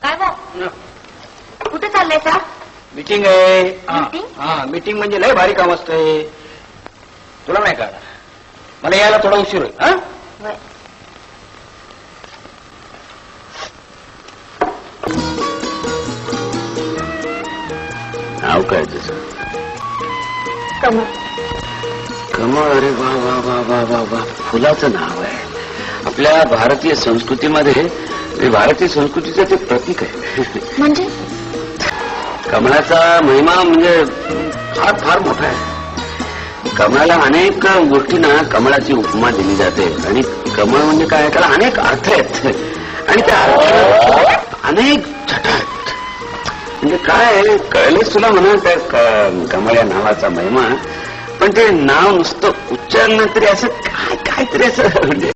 काय भाऊ कुठे चाललंय सा? मीटिंग आहे. Meeting? हा मीटिंग म्हणजे लय भारी काम असतंय. तुला नाही कळणार. मला यायला थोडा उशीर होईल. हा होय. नाव काय तुझं? कमळ. कमळ. अरे वा वा वा वा वा वा, फुलाचं नाव आहे. आपल्या भारतीय संस्कृतीमध्ये भारतीय संस्कृतीचं ते प्रतीक आहे. म्हणजे कमळाचा महिमा म्हणजे फार फार मोठा आहे. कमळाला अनेक गोष्टींना कमळाची उपमा दिली जाते आणि कमळ म्हणजे काय, त्याला अनेक अर्थ आहेत आणि त्या अर्थाला अनेक छटा आहेत. म्हणजे काय कळलेच तुला म्हणा त्या कमळ या नावाचा महिमा. पण ते नाव नुसतं उच्चारणं तरी असं काय काहीतरी असं म्हणजे